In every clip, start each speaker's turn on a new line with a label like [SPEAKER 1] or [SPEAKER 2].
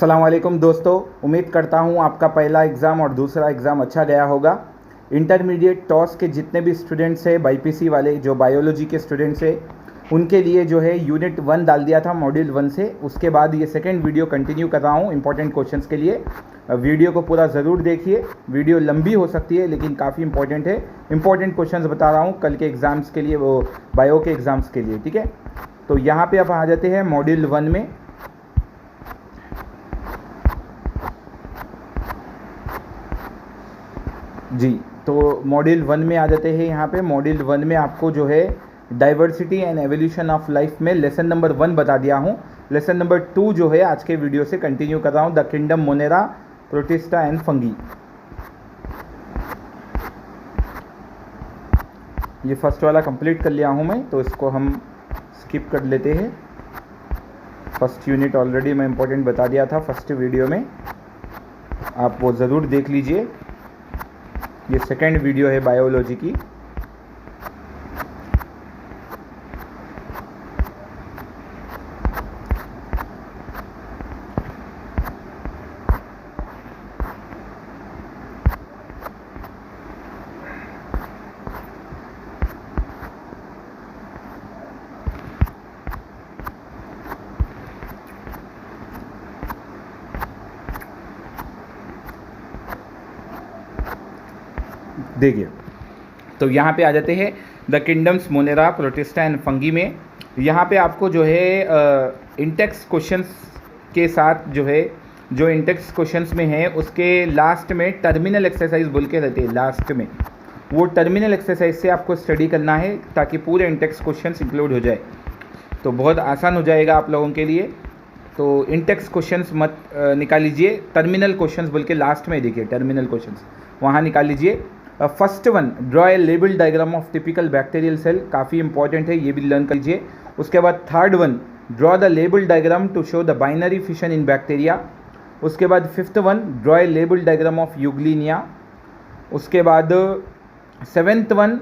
[SPEAKER 1] अस्सलाम वालेकुम दोस्तों, उम्मीद करता हूँ आपका पहला एग्ज़ाम और दूसरा एग्ज़ाम अच्छा गया होगा। इंटरमीडिएट टॉस के जितने भी स्टूडेंट्स हैं, बाईपीसी वाले जो बायोलॉजी के स्टूडेंट्स हैं, उनके लिए जो है यूनिट 1 डाल दिया था मॉड्यूल 1 से। उसके बाद ये सेकंड वीडियो कंटिन्यू कर रहा हूँ इंपॉर्टेंट क्वेश्चंस के लिए। वीडियो को पूरा ज़रूर देखिए, वीडियो लंबी हो सकती है लेकिन काफ़ी इंपॉर्टेंट है। इंपॉर्टेंट क्वेश्चंस बता रहा हूँ कल के एग्ज़ाम्स के लिए, वो बायो के एग्ज़ाम्स के लिए, ठीक है। तो यहाँ पर आप आ जाते हैं मॉड्यूल 1 में। जी, तो मॉड्यूल 1 में आ जाते हैं। यहाँ पे मॉड्यूल 1 में आपको जो है diversity and evolution of life में लेसन नंबर 1 बता दिया हूँ। लेसन नंबर 2 जो है आज के वीडियो से कंटिन्यू कर रहा हूँ, the kingdom Monera, protista and fungi. ये फर्स्ट वाला कंप्लीट कर लिया हूँ मैं, तो इसको हम स्किप कर लेते हैं। फर्स्ट यूनिट ऑलरेडी मैं इंपॉर्टेंट बता दिया था फर्स्ट वीडियो में, आप वो ज़रूर देख लीजिए। ये सेकंड वीडियो है बायोलॉजी की। देखिए, तो यहाँ पे आ जाते हैं the kingdoms Monera, protista and fungi में। यहाँ पे आपको जो है इंटेक्स क्वेश्चंस के साथ जो है, जो इंटेक्स क्वेश्चंस में है उसके लास्ट में टर्मिनल एक्सरसाइज बोल के रहते हैं। लास्ट में वो टर्मिनल एक्सरसाइज से आपको स्टडी करना है ताकि पूरे इंटेक्स क्वेश्चंस इंक्लूड हो जाए, तो बहुत आसान हो जाएगा आप लोगों के लिए। तो इंटेक्स क्वेश्चंस मत निकाल लीजिए, टर्मिनल क्वेश्चंस बोल के लास्ट में देखिए, टर्मिनल क्वेश्चंस वहाँ निकाल लीजिए। First one, draw a label diagram of typical bacterial cell, काफ़ी इंपॉर्टेंट है, ये भी लर्न कर लीजिए। उसके बाद third one, draw the label diagram to show the binary fission in bacteria. उसके बाद fifth one, draw a label diagram of euglena. उसके बाद seventh one,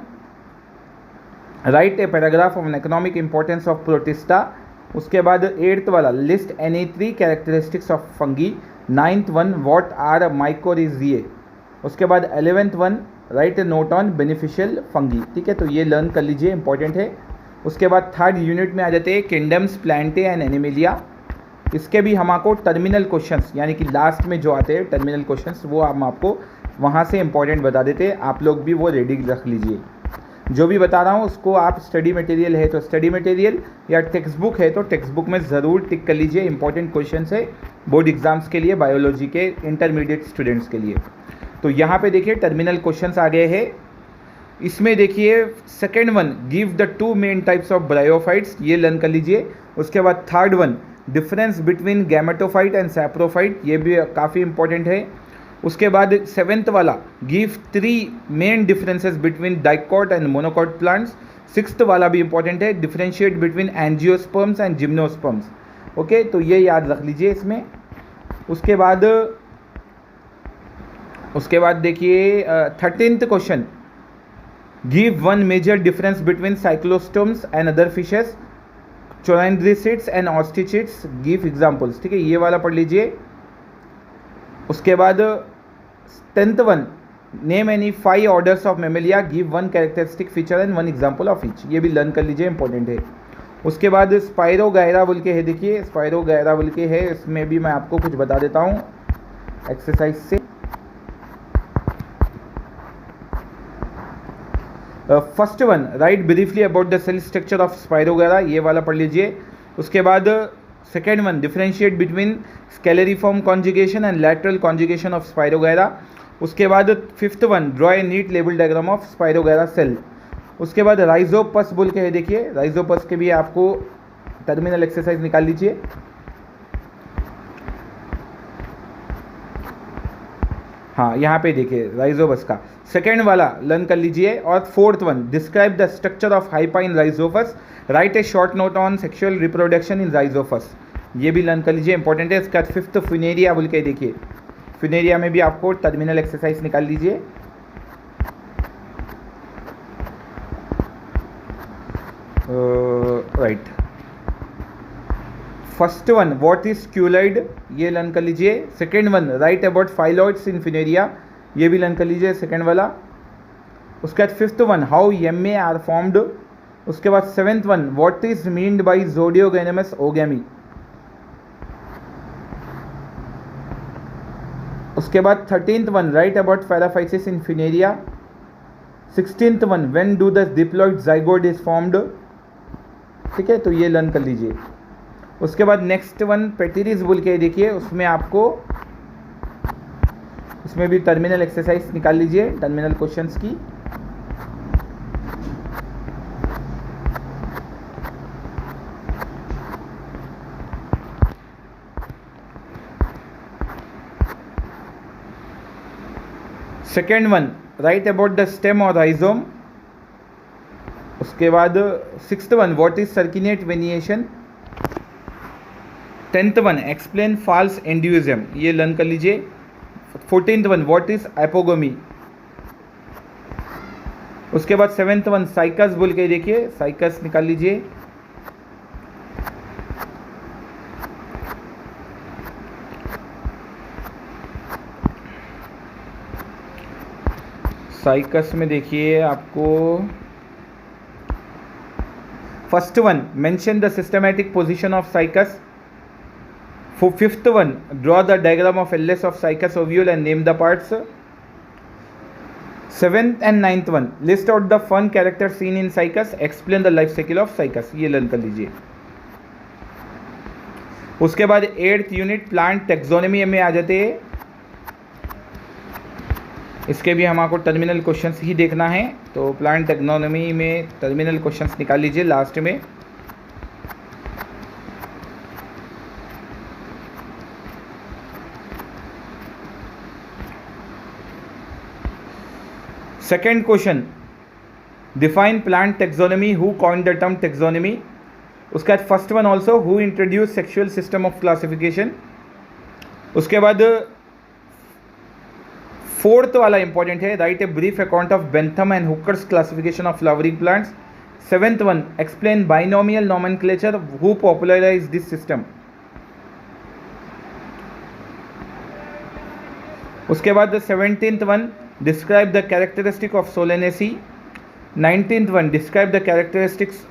[SPEAKER 1] write a paragraph of an economic importance of protista. उसके बाद eighth वाला, list any 3 characteristics of fungi. Ninth one, what are mycorrhizae. उसके बाद 11th one, write a note on beneficial fungi. ठीक है, तो ये लर्न कर लीजिए, इंपॉर्टेंट है। उसके बाद थर्ड यूनिट में आ जाते हैं किंगडम्स प्लांटे एंड एनिमेलिया। इसके भी हमको टर्मिनल क्वेश्चंस, यानी कि लास्ट में जो आते हैं टर्मिनल क्वेश्चंस, वो हम आपको वहाँ से इंपॉर्टेंट बता देते हैं। आप लोग भी वो रेडी रख लीजिए। जो भी बता रहा हूँ उसको आप स्टडी मटेरियल है तो स्टडी मटेरियल, या टेक्स्ट बुक है तो टेक्स्ट बुक में ज़रूर टिक कर लीजिए। इंपॉर्टेंट क्वेश्चन है बोर्ड एग्जाम्स के लिए, बायोलॉजी के इंटरमीडिएट स्टूडेंट्स के लिए। तो यहाँ पे देखिए टर्मिनल क्वेश्चंस आ गए हैं। इसमें देखिए second one, give the 2 main types of bryophytes, ये लर्न कर लीजिए। उसके बाद third one, difference between gametophyte and saprophyte, ये भी काफ़ी इंपॉर्टेंट है। उसके बाद सेवेंथ वाला, give 3 main differences between dicot and monocot plants. Sixth वाला भी इंपॉर्टेंट है, differentiate between angiosperms and gymnosperms. Okay, तो ये याद रख लीजिए इसमें। उसके बाद देखिए 13th question, give 1 major difference between cyclostomes and other fishes, chondrichthyes and osteichthyes, give examples. ठीक है, ये वाला पढ़ लीजिए। उसके बाद 10th one, name any 5 orders of mammalia, give 1 characteristic feature and 1 example of each, ये भी लर्न कर लीजिए, इंपॉर्टेंट है। उसके बाद स्पाइरोगायरा बोल के है, देखिए स्पाइरोगायरा बोल के है, इसमें भी मैं आपको कुछ बता देता हूँ एक्सरसाइज से। First one, write briefly about the cell structure of spirogyra, ये वाला पढ़ लीजिए। उसके बाद second one, differentiate between scalariform conjugation and lateral conjugation of spirogyra. उसके बाद fifth one, draw a neat label diagram of spirogyra cell. उसके बाद राइजोपस बोल के है, देखिए राइजोपस के भी आपको टर्मिनल एक्सरसाइज निकाल लीजिए। हाँ, यहाँ पे देखिए राइजोपस का सेकेंड वाला लर्न कर लीजिए। और fourth one, describe the structure of HEPA in Rhizopus, right a short note on sexual reproduction in Rhizopus, ये भी लर्न कर लीजिए, इंपॉर्टेंट है। इसका फिफ्थ फिनेरिया बोल के देखिए, फिनेरिया में भी आपको टर्मिनल एक्सरसाइज निकाल लीजिए। Right, first one what is cauloid, ये लर्न कर लीजिए। Second one write about phylloids in funaria, ये भी लर्न कर लीजिए सेकेंड वाला। उसके बाद fifth one how M are formed. उसके बाद seventh one what is meant by zooidogamous oogamy. उसके बाद 13th one write about paraphyses in funaria. 16th one when do the diploid zygote is formed. ठीक है, तो ये लर्न कर लीजिए। उसके बाद नेक्स्ट वन पेटिरिस बोल के देखिए, उसमें आपको इसमें भी टर्मिनल एक्सरसाइज निकाल लीजिए, टर्मिनल क्वेश्चंस की। Second one write about the stem और राइजोम। उसके बाद sixth one what is circinate vernation. 10th one explain false indusium, ये लर्न कर लीजिए। 14th one what is एपोगोमी। उसके बाद 7th वन साइकस बोल के देखिए, साइकस निकाल लीजिए। साइकस में देखिए आपको first one mention the systematic position of Cycas. Fifth one draw the diagram of LS of Cycas ovule and name the parts. 7th and 9th one list out the fun character seen in Cycas, explain the life cycle of Cycas, ये learn कर लीजिए। उसके बाद 8th unit plant taxonomy में आ जाते हैं। इसके भी हमको टर्मिनल क्वेश्चंस ही देखना है, तो प्लांट टेक्सोनॉमी में टर्मिनल क्वेश्चंस निकाल लीजिए लास्ट में। Second question define plant taxonomy, who coined the term taxonomy. उसके बाद first one also who introduce sexual system of classification. उसके बाद फोर्थ वाला इंपॉर्टेंट है, right a brief account of Bentham and Hooker's classification of flowering plants. 7th one explain binomial nomenclature, who popularise this system. उसके बाद 17th one describe the characteristic of Solanaceae. 19th one describe the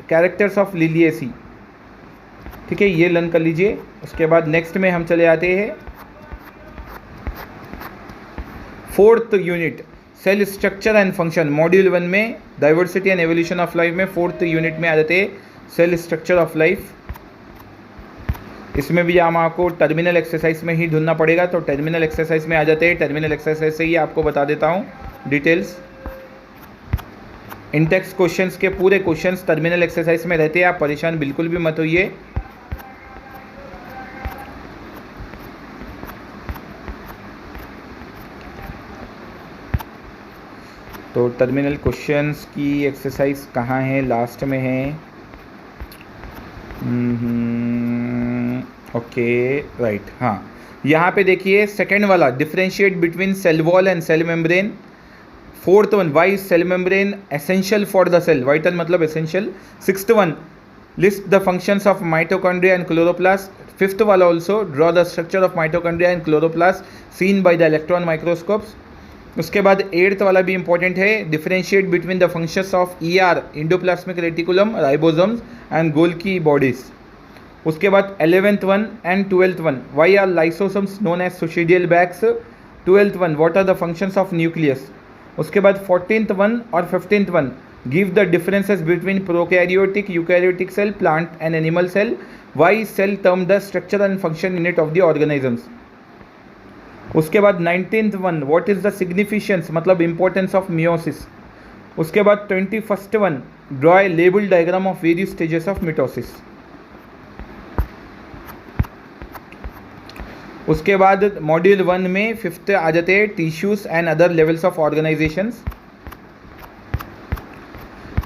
[SPEAKER 1] characters of Liliaceae. ठीक है, ये learn कर लीजिए। उसके बाद next में हम चले आते हैं 4th unit cell structure and function. Module 1 में diversity and evolution of life में 4th यूनिट में आ जाते हैं सेल स्ट्रक्चर ऑफ लाइफ। इसमें भी आपको टर्मिनल एक्सरसाइज में ही ढूंढना पड़ेगा, तो टर्मिनल एक्सरसाइज में आ जाते हैं। टर्मिनल एक्सरसाइज से ही आपको बता देता हूँ डिटेल्स। इंटेक्स क्वेश्चंस के पूरे क्वेश्चंस टर्मिनल एक्सरसाइज में रहते हैं, आप परेशान बिल्कुल भी मत होइए। तो टर्मिनल क्वेश्चंस की एक्सरसाइज कहाँ है, लास्ट में है। ओके राइट, हाँ यहाँ पे देखिए सेकेंड वाला differentiate between cell wall and cell membrane. 4th one why cell membrane essential for the cell, vital मतलब essential. 6th one list the functions of mitochondria and chloroplast. 5th वाला also draw the structure of mitochondria and chloroplast seen by the electron microscopes. उसके बाद 8th वाला भी important है, differentiate between the functions of ER endoplasmic reticulum, ribosomes and Golgi bodies. उसके बाद 11th one and 12th one why are lysosomes known as suicidal bags. 12th one what are the functions of nucleus. उसके बाद 14th one और 15th one give the differences between prokaryotic eukaryotic cell, plant and animal cell. Why cell term the structure and function unit of the organisms. उसके बाद 19th one what is the significance मतलब importance of meiosis. उसके बाद 21st one draw a label diagram of various stages of mitosis. उसके बाद module 1 में 5th आ जाते हैं tissues and other levels of organisations.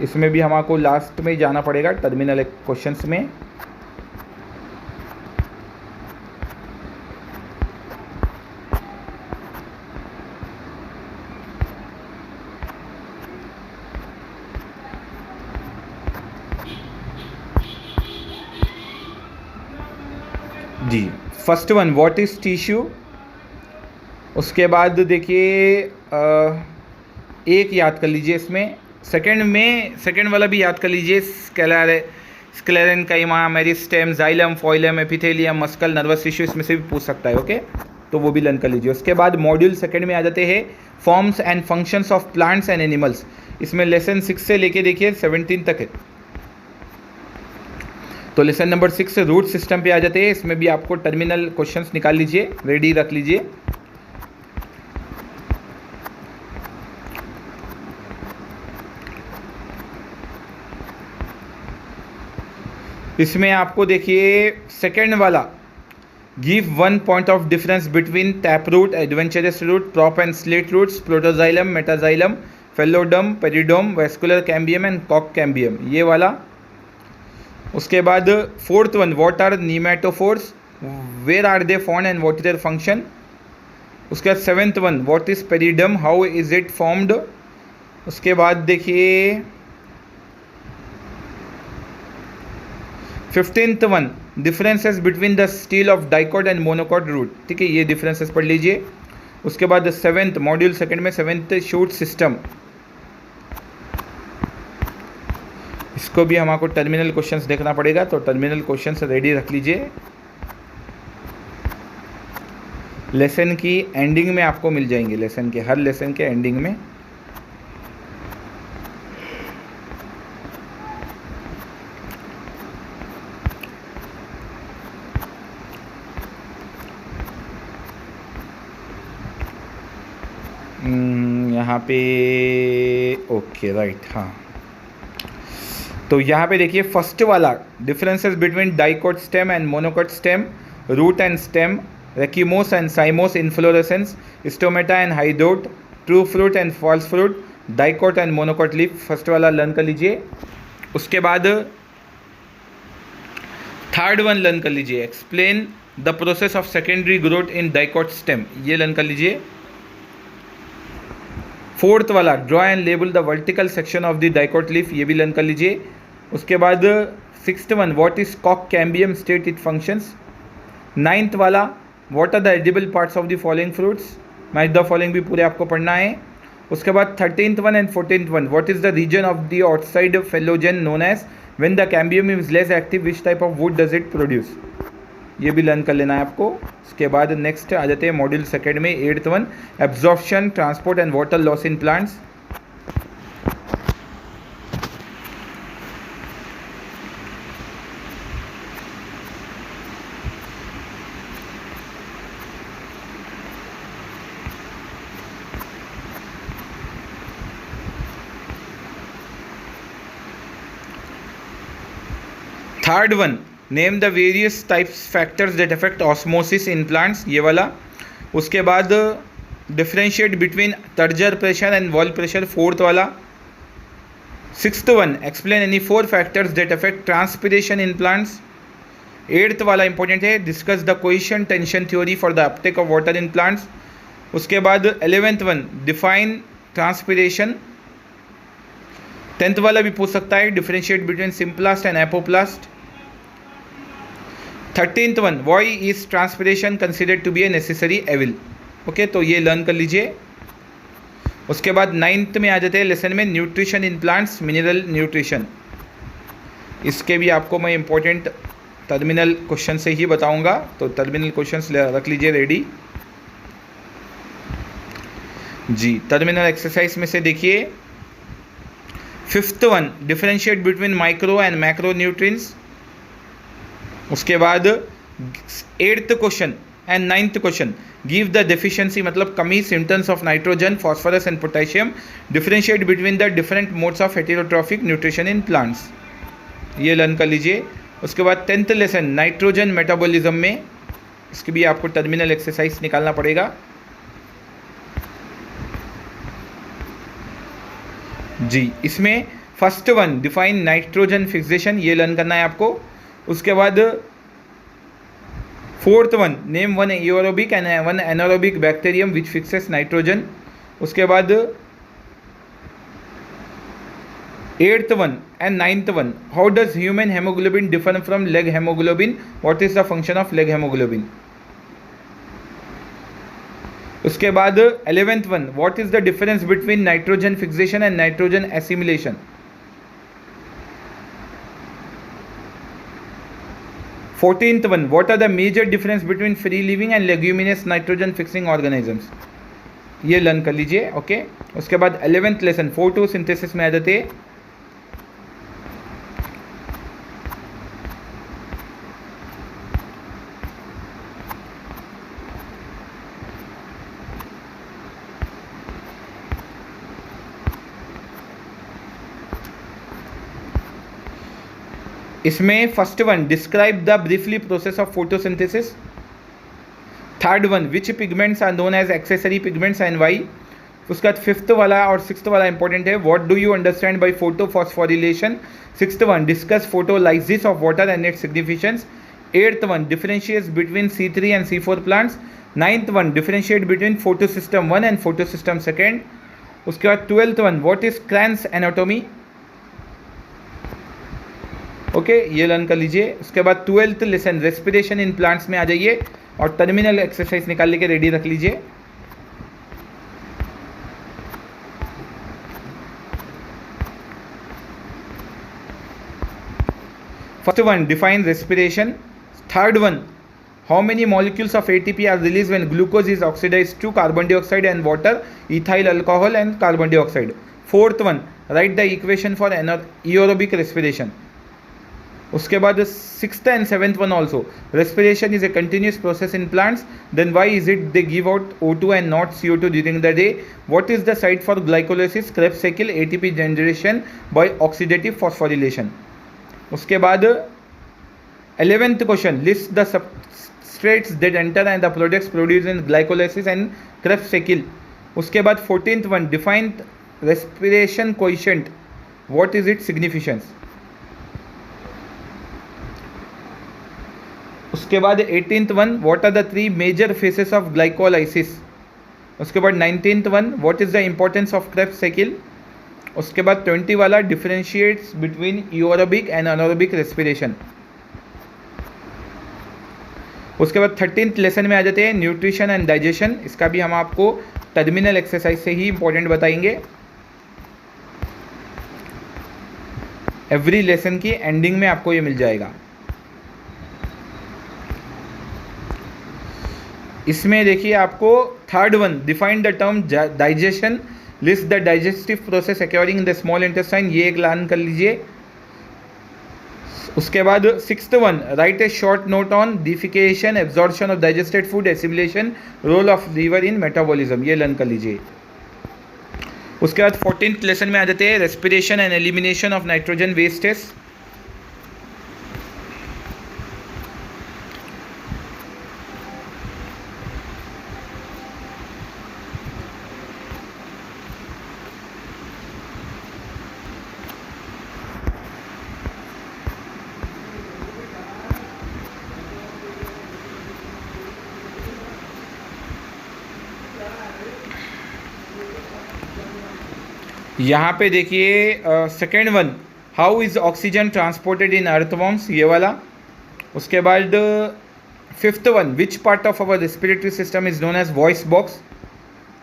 [SPEAKER 1] इसमें भी हमको लास्ट में जाना पड़ेगा टर्मिनल क्वेश्चंस में। First one what is tissue, उसके बाद देखिए एक याद कर लीजिए इसमें, सेकंड वाला भी याद कर लीजिए, sclerenchyma, meristem, xylem, phloem, epithelium, muscle, nervous tissue, इसमें से भी पूछ सकता है। ओके, तो वो भी लर्न कर लीजिए। उसके बाद मॉड्यूल सेकंड में आ जाते हैं forms and functions of plants and animals, इसमें लेसन 6 से लेके देखिए 17 तक है। तो लेसन नंबर 6 रूट सिस्टम पे आ जाते हैं, इसमें भी आपको टर्मिनल क्वेश्चंस निकाल लीजिए, रेडी रख लीजिए। इसमें आपको देखिए सेकंड वाला, give one point of difference between tap root, adventurous root, prop and slit roots, protoxylem, metaxylem, phelloderm, periderm, vascular cambium and कॉक कैम्बियम, ये वाला। उसके बाद fourth one, what are pneumatophores, where are they found and what is their function. उसके बाद seventh one, what is periderm, how is it formed. उसके बाद देखिए 15th one, differences between the stele of dicot and monocot root, ठीक है, ये differences पढ़ लीजिए। उसके बाद सेवेंथ मॉड्यूल सेकंड में सेवेंथ शूट सिस्टम, इसको भी हमको टर्मिनल क्वेश्चंस देखना पड़ेगा, तो टर्मिनल क्वेश्चंस रेडी रख लीजिए। लेसन की एंडिंग में आपको मिल जाएंगे, लेसन के हर लेसन के एंडिंग में। यहाँ पे ओके राइट, हाँ, तो यहाँ पे देखिए फर्स्ट वाला, differences between dicot stem and monocot stem, root and stem, racemose and cymose inflorescence, stomata and hydathode, true fruit and false fruit, dicot and monocot leaf, first वाला लर्न कर लीजिए। उसके बाद थर्ड वन लर्न कर लीजिए, explain the process of secondary growth in dicot stem, ये learn कर लीजिए। फोर्थ वाला, draw and label the vertical section of the dicot leaf, ये भी लर्न कर लीजिए। उसके बाद सिक्स्थ वन, व्हाट इज कॉक cambium, state it functions. Ninth वाला, what are the edible parts of the following fruits, match the following भी पूरे आपको पढ़ना है। उसके बाद 13th one and 14th one, what is the region of the outside phellogen known as, when the cambium is less active which type of wood does it produce, ये भी learn कर लेना है आपको। उसके बाद नेक्स्ट आ जाते हैं मॉड्यूल सेकेंड में 8th one, absorption, transport and water loss in plants. Third one, name the various types factors that affect osmosis in plants, ये वाला। उसके बाद differentiate between turgor pressure and wall pressure, fourth वाला। Sixth one, explain any 4 factors that affect transpiration in plants. 8th वाला important है, discuss the coefficient tension theory for the uptake of water in plants. उसके बाद 11th one, define transpiration. 10th वाला भी पूछ सकता है, differentiate between symplast and apoplast. 13th one, why is transpiration considered to be a necessary evil, okay, तो ये learn कर लीजिए। उसके बाद 9th में आ जाते हैं लेसन में, nutrition in plants, mineral nutrition, इसके भी आपको मैं इंपॉर्टेंट टर्मिनल क्वेश्चन से ही बताऊंगा, तो टर्मिनल क्वेश्चंस रख लीजिए रेडी जी। टर्मिनल एक्सरसाइज में से देखिए 5th one, differentiate between micro and macro nutrients. उसके बाद 8th question and 9th question, give the deficiency मतलब कमी, symptoms of nitrogen, phosphorus and potassium, differentiate between the different modes of heterotrophic nutrition in plants, ये learn कर लीजिए। उसके बाद 10th lesson, nitrogen metabolism में, इसकी भी आपको टर्मिनल एक्सरसाइज निकालना पड़ेगा जी। इसमें first one, define nitrogen fixation, ये लर्न करना है आपको। उसके बाद 4th one, name one aerobic and one anaerobic bacterium which fixes nitrogen. उसके बाद 8th one and 9th one, how does human haemoglobin differ from leg haemoglobin, what is the function of leg haemoglobin, उसके बाद 11th one, what is the difference between nitrogen fixation and nitrogen assimilation. 14th one, what are the major difference between free living and leguminous nitrogen fixing organisms, ये learn कर लीजिए। Okay, उसके बाद 11th lesson photosynthesis में आ जाते हैं। इसमें first one, describe the briefly process of photosynthesis. Third one, which pigments are known as accessory pigments and why. उसके बाद फिफ्थ वाला और सिक्स्थ वाला इंपॉर्टेंट है, what do you understand by photophosphorylation. Sixth one, discuss photolysis of water and its significance. Eighth one, differentiates between C3 and C4 plants. Ninth one, differentiate between photosystem 1 and photosystem 2। उसके बाद 12th one, what is क्रैन्स anatomy. Okay, ये learn कर लीजिए। उसके बाद 12th lesson respiration in plants में आ जाइए और टर्मिनल एक्सरसाइज निकाल के रेडी रख लीजिए। First one, define respiration. Third one, how many molecules of ATP are release when glucose is oxidised to carbon dioxide and water, ethyl alcohol and carbon dioxide. Fourth one, write the equation for aerobic respiration. उसके बाद 6th and 7th one also, respiration is a continuous process in plants, then why is it they give out O2 and not CO2 during the day, what is the site for glycolysis, Krebs cycle, ATP generation by oxidative phosphorylation. उसके बाद 11th question, list the substrates that enter and the products produce in glycolysis and Krebs cycle. उसके बाद 14th one, define respiration coefficient, what is its significance. उसके बाद 18th one, what are the 3 major phases of glycolysis. उसके बाद 19th one, what is the importance of Krebs cycle. उसके बाद 20 वाला, differentiates between aerobic and anaerobic respiration. उसके बाद 13th lesson में आ जाते हैं न्यूट्रिशन एंड डाइजेशन, इसका भी हम आपको टर्मिनल एक्सरसाइज से ही इंपॉर्टेंट बताएंगे। एवरी लेसन की एंडिंग में आपको ये मिल जाएगा। इसमें देखिए आपको third one, define the term digestion, list the digestive process occurring in the small intestine, ये एक लर्न कर लीजिए। उसके बाद 6th one, write a short note on defecation, absorption of digested food, assimilation, role of liver in metabolism, ये learn कर लीजिए। उसके बाद 14th लेसन में आ जाते हैं respiration and elimination of nitrogen wastage. यहाँ पे देखिए second one, how is oxygen transported in earthworms, ये वाला। उसके बाद 5th one, which part of our respiratory system is known as voice box.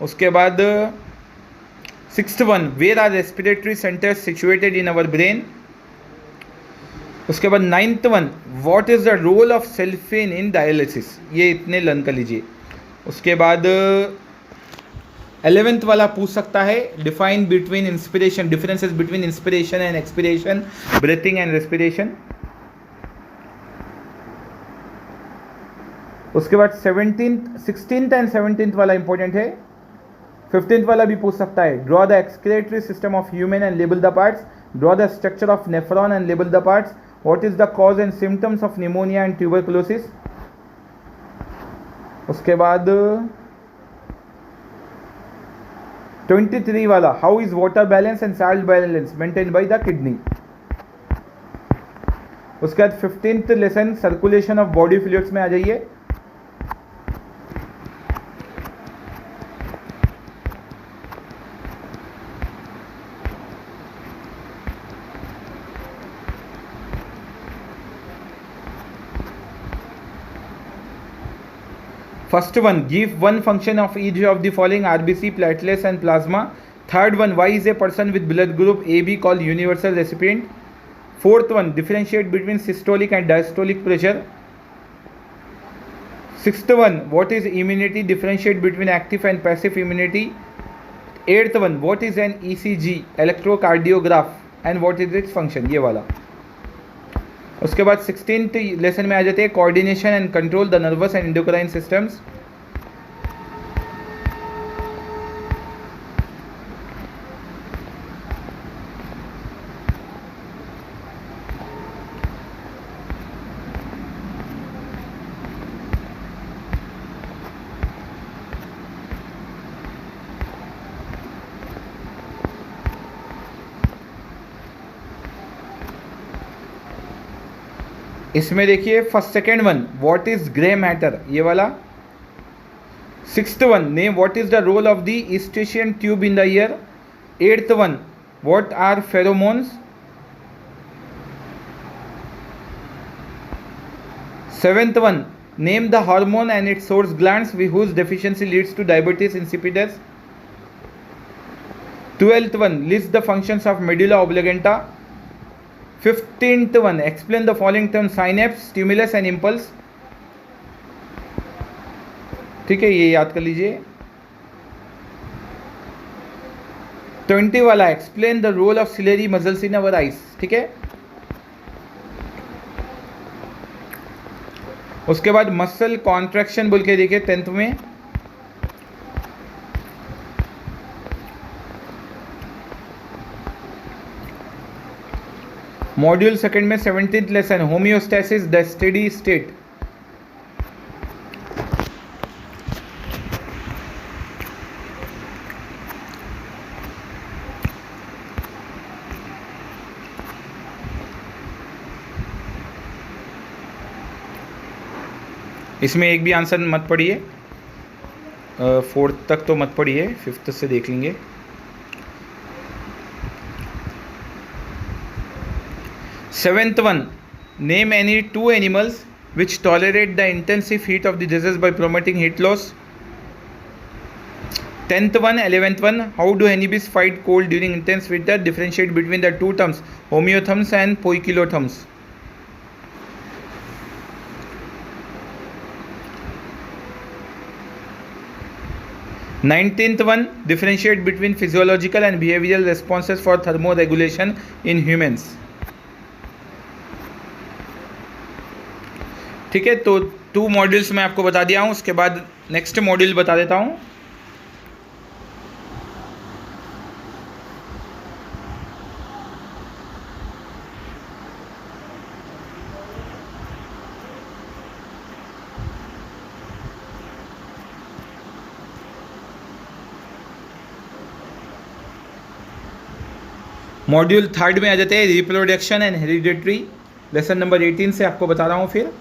[SPEAKER 1] उसके बाद 6th one, where are respiratory centres situated in our brain. उसके बाद 9th one, what is the role of cellophane in dialysis, ये इतने learn कर लीजिए। उसके बाद 11th वाला पूछ सकता है, define between inspiration, differences between inspiration and expiration, breathing and respiration. उसके बाद 16th एंड 17th वाला इंपॉर्टेंट है। 15th वाला भी पूछ सकता है, draw the excretory system of human and label the parts, draw the structure of nephron and label the parts, what is the cause and symptoms of pneumonia and tuberculosis. उसके बाद 23 वाला, how is water balance and salt balance maintain by the kidney. उसके बाद 15th lesson circulation of body fluids में आ जाइए। First one, give one function of each of the following: RBC, platelets and plasma. Third one, why is a person with blood group AB called universal recipient? Fourth one, differentiate between systolic and diastolic pressure. Sixth one, what is immunity? Differentiate between active and passive immunity. Eighth one, what is an ECG, electrocardiograph, and what is its function? ये वाला. उसके बाद 16th lesson में आ जाते हैं coordination and control the nervous and endocrine systems. इसमें देखिए first second one, what is grey matter, ये वाला. Sixth one, name what is the role of the eustachian tube in the ear. Eighth one, what are pheromones. Seventh one, name the hormone and its source glands whose deficiency leads to diabetes insipidus. 12th one, list the functions of medulla oblongata. 15th one, explain the following terms: synapse, stimulus and impulse. ठीक है, ये याद कर लीजिए. 20 वाला, explain the role of ciliary muscles in our eyes. ठीक है. उसके बाद मसल कॉन्ट्रैक्शन बोल के देखिए 10th में. मॉड्यूल सेकंड में 17th lesson, homeostasis the steady state. इसमें एक भी आंसर मत पढ़िए, 4th तक तो मत पढ़िए, 5th से देख लेंगे. Seventh one, name any two animals which tolerate the intensive heat of the desert by promoting heat loss. 10th one, 11th one, how do honeybees fight cold during intense winter? Differentiate between the two terms, homeotherms and poikilotherms. Nineteenth one, differentiate between physiological and behavioral responses for thermoregulation in humans. ठीक है, तो 2 modules मैं आपको बता दिया हूँ. उसके बाद नेक्स्ट मॉड्यूल बता देता हूँ. मॉड्यूल 3 में आ जाते हैं reproduction and hereditary. Lesson number 18 से आपको बता रहा हूँ. फिर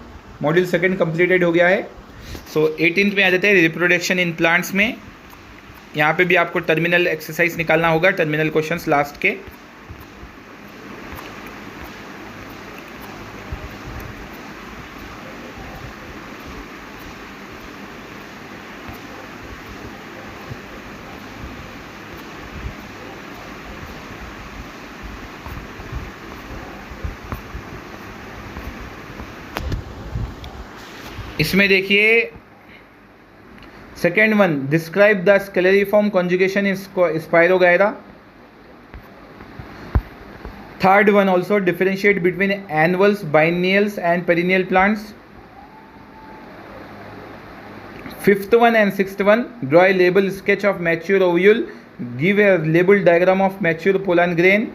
[SPEAKER 1] मॉड्यूल सेकंड कंप्लीटेड हो गया है. सो 18th में आ जाते हैं रिप्रोडक्शन इन प्लांट्स में. यहाँ पे भी आपको टर्मिनल एक्सरसाइज निकालना होगा, टर्मिनल क्वेश्चंस लास्ट के. इसमें देखिए second one, describe the scalariform conjugation in spirogyra. Third one also, differentiate between annuals, biennials and perennial plants. Fifth one and sixth one, draw a label sketch of mature ovule, give a label diagram of mature pollen grain.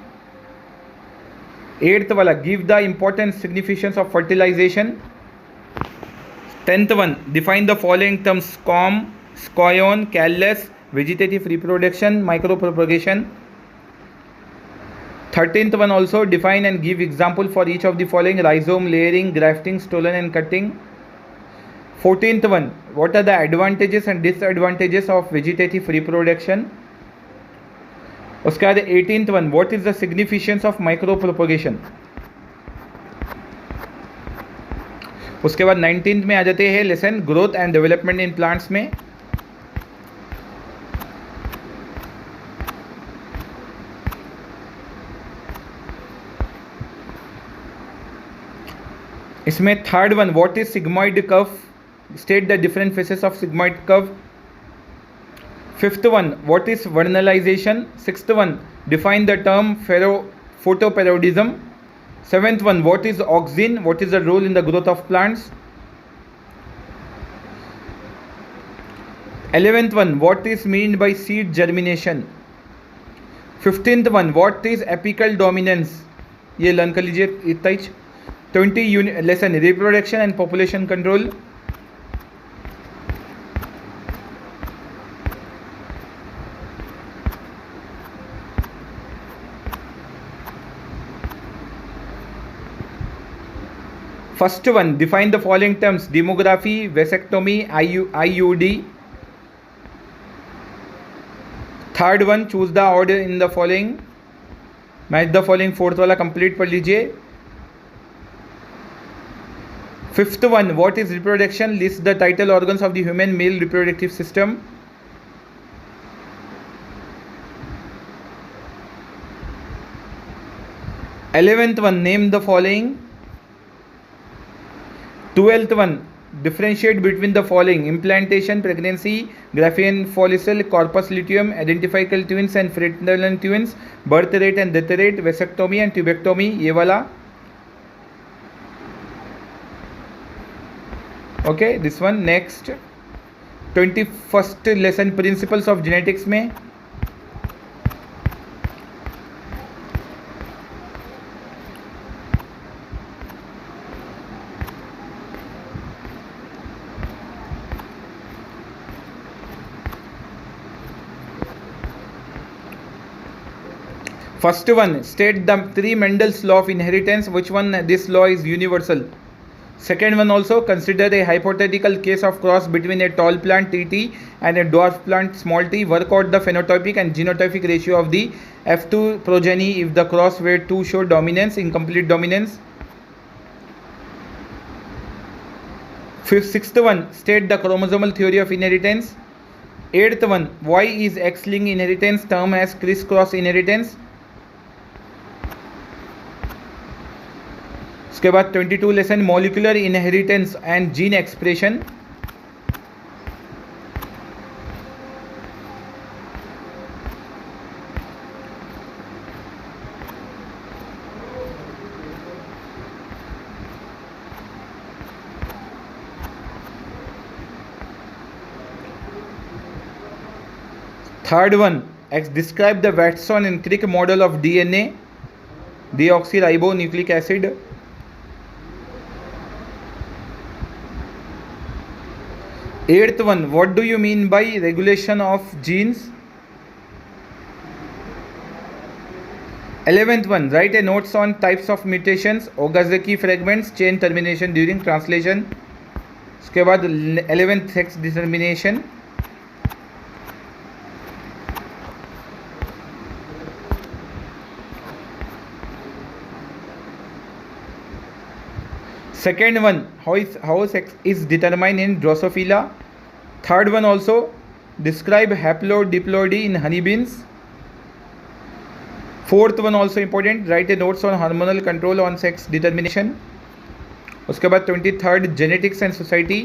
[SPEAKER 1] Eighth वाला, give the important significance of fertilization. 10th one, define the following terms: SCOM, scion, callus, vegetative reproduction, micropropagation. 13th one also, define and give example for each of the following: rhizome, layering, grafting, stolon and cutting. 14th one, what are the advantages and disadvantages of vegetative reproduction? उसके बाद 18th one, what is the significance of micropropagation? उसके बाद 19th में आ जाते हैं lesson growth and development in plants में। इसमें third one what is sigmoid curve, state the different phases of sigmoid curve. Fifth one what is vernalization. Sixth one define the term photoperiodism. Seventh one what is auxin, what is the role in the growth of plants. 11th one what is meant by seed germination। 15th one what is apical dominance, ये learn कर लीजिए इतना ही। 20 lesson reproduction and population control. First one define the following terms demography, vasectomy, IUD। Third one choose the order in the following, match the following, fourth वाला complete पढ़ लीजिए। Fifth one what is reproduction, list the title organs of the human male reproductive system. Eleventh one name the following. 12th one differentiate between the following implantation, pregnancy, Graafian follicle, corpus luteum, identical twins and fraternal twins, birth rate and death rate, vasectomy and tubectomy, ये वाला। okay this one next 21st lesson principles of genetics में first one state the three Mendel's law of inheritance, which one this law is universal। second one also consider a hypothetical case of cross between a tall plant TT and a dwarf plant small t, work out the phenotypic and genotypic ratio of the F2 progeny if the cross were to show dominance, incomplete dominance। sixth one state the chromosomal theory of inheritance। eighth one why is X-linked inheritance termed as criss-cross inheritance। उसके बाद 22 lesson molecular inheritance and gene expression. Third one describe the Watson and Crick model of DNA, deoxyribonucleic acid। eighth one what do you mean by regulation of genes। 11th one write a notes on types of mutations, Okazaki fragments, chain termination during translation। उसके बाद 11th sex determination। second one how sex is determined in Drosophila। third one also describe haplodiploidy in honeybees। fourth one also important write a notes on hormonal control on sex determination। उसके बाद 23rd genetics and society।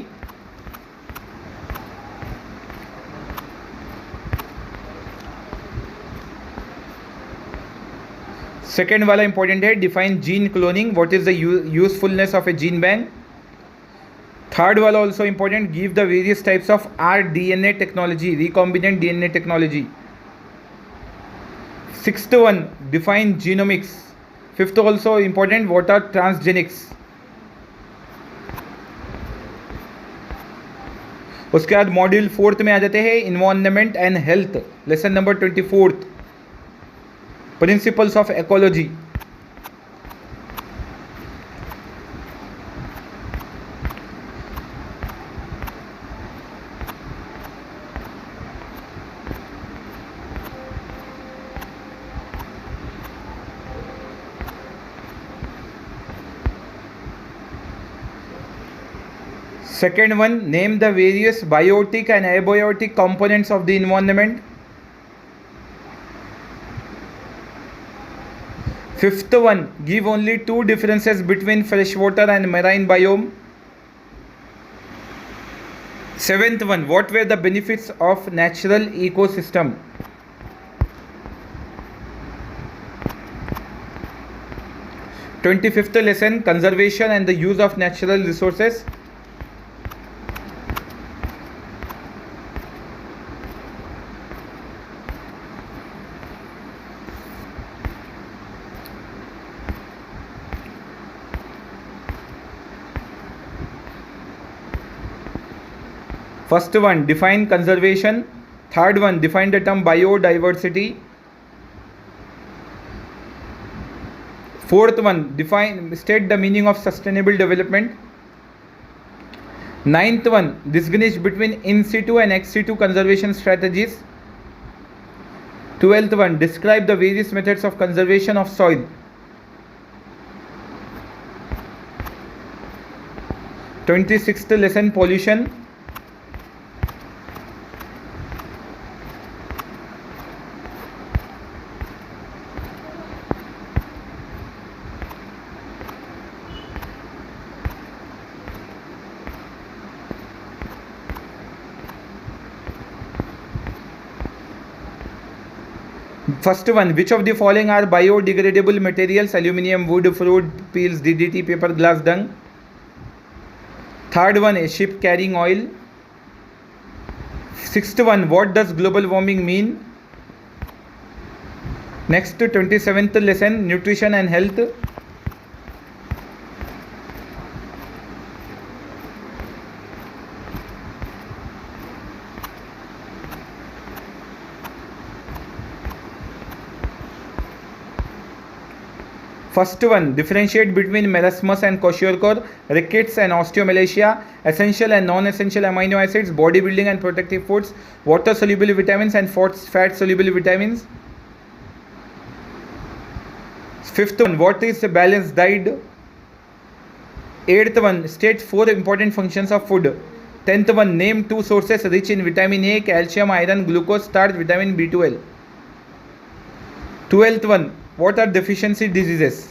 [SPEAKER 1] Second वाला important है define gene cloning, what is the usefulness of a gene bank. Third वाला also important give the various types of rDNA technology, recombinant DNA technology. Sixth one define genomics. Fifth also important what are transgenics. उसके बाद module 4th में आ जाते हैं environment and health, lesson number 24th principles of ecology. Second one, name the various biotic and abiotic components of the environment. Fifth one, give only two differences between freshwater and marine biome. Seventh one, what were the benefits of natural ecosystem? 25th lesson, conservation and the use of natural resources. First one, define conservation. Third one, define the term biodiversity. Fourth one, state the meaning of sustainable development. Ninth one, distinguish between in situ and ex situ conservation strategies. 12th one, describe the various methods of conservation of soil. 26th lesson, pollution. First one, which of the following are biodegradable materials? Aluminium, wood, fruit peels, DDT, paper, glass, dung. Third one, a ship carrying oil. Sixth one, what does global warming mean? Next, 27th lesson, nutrition and health. First one, differentiate between marasmus and kwashiorkor, rickets and osteomalacia, essential and non-essential amino acids, bodybuilding and protective foods, water-soluble vitamins and fat-soluble vitamins. Fifth one, what is a balanced diet? Eighth one, state 4 important functions of food. 10th one, name 2 sources rich in vitamin A, calcium, iron, glucose, starch, vitamin B12. 12th one, what are deficiency diseases?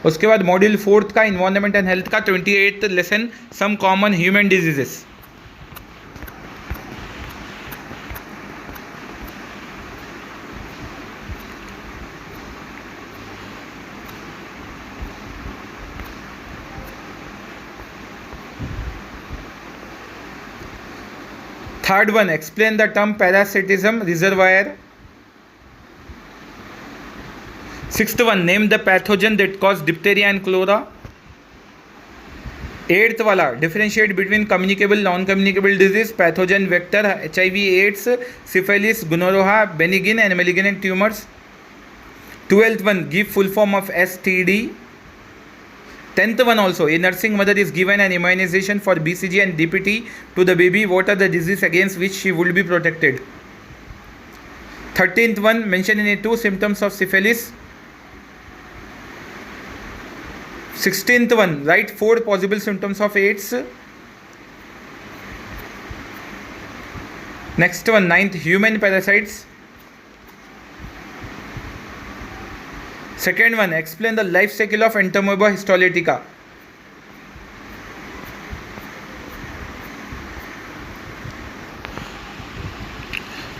[SPEAKER 1] उसके बाद module 4th का environment and health का 28th lesson, some common human diseases. Third one, explain the term parasitism reservoir. Sixth one, name the pathogen that cause diphtheria and cholera. Eighth wala, differentiate between communicable, non-communicable disease, pathogen, vector, HIV, AIDS, syphilis, gonorrhea, benign and malignant tumors. 12th one, give full form of STD. 10th one also, a nursing mother is given an immunization for BCG and DPT to the baby. What are the diseases against which she would be protected? 13th one, mention any 2 symptoms of syphilis. 16th one, write 4 possible symptoms of AIDS. Next one, 9th, human parasites. Second one, explain the life cycle of Entamoeba histolytica.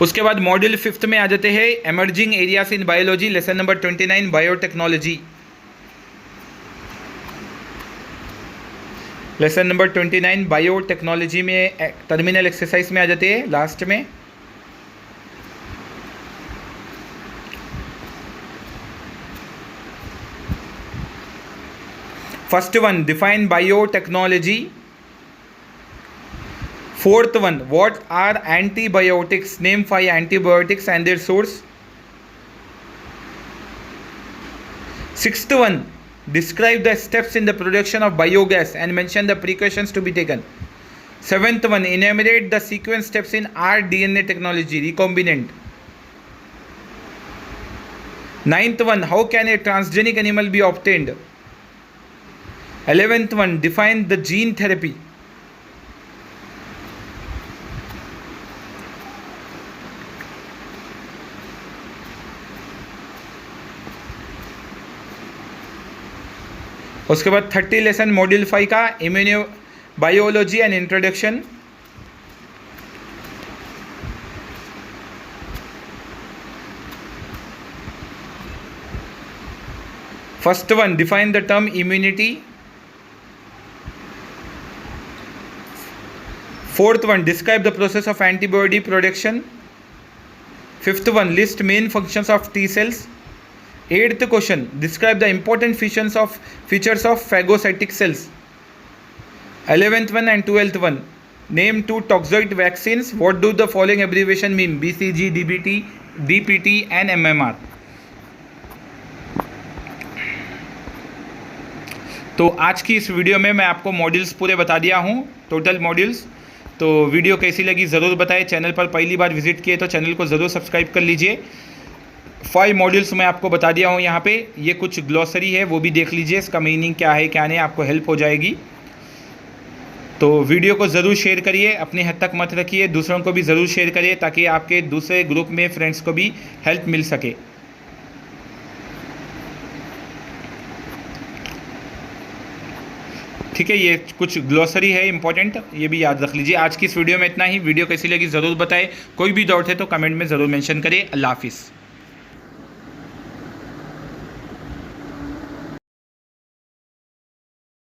[SPEAKER 1] उसके बाद module 5th में आ जाते हैं emerging areas in biology, lesson number 29, biotechnology. Lesson number 29 biotechnology में terminal exercise में आ जाते हैं लास्ट में. First one, define biotechnology. Fourth one, what are antibiotics, name 5 antibiotics and their source. Sixth one, describe the steps in the production of biogas and mention the precautions to be taken. Seventh one, enumerate the sequence steps in rDNA technology, recombinant. Ninth one, how can a transgenic animal be obtained? 11th one, define the gene therapy. उसके बाद 30 lesson module 5 का immuno biology and introduction. First one, define the term immunity. Fourth one, describe the process of antibody production. Fifth one, list main functions of T cells. Eighth question, describe the important features of phagocytic cells। 11th one and 12th one, name 2 toxoid vaccines, what do the following abbreviation mean, BCG, DBT, DPT and MMR। तो आज की इस video में मैं आपको modules पूरे बता दिया हूँ, टोटल मॉड्यूल्स। तो वीडियो कैसी लगी ज़रूर बताएं। चैनल पर पहली बार विजिट किए तो चैनल को ज़रूर सब्सक्राइब कर लीजिए। 5 मॉड्यूल्स मैं आपको बता दिया हूँ यहाँ पे। ये कुछ ग्लॉसरी है, वो भी देख लीजिए, इसका मीनिंग क्या है क्या नहीं, आपको हेल्प हो जाएगी। तो वीडियो को ज़रूर शेयर करिए, अपने हद तक मत रखिए, दूसरों को भी ज़रूर शेयर करिए ताकि आपके दूसरे ग्रुप में फ्रेंड्स को भी हेल्प मिल सके। ठीक है, ये कुछ ग्लॉसरी है इंपॉर्टेंट, ये भी याद रख लीजिए। आज की इस वीडियो में इतना ही। वीडियो कैसी लगी ज़रूर बताएं। कोई भी डाउट है तो कमेंट में ज़रूर मेंशन करें। अल्लाह हाफिज़।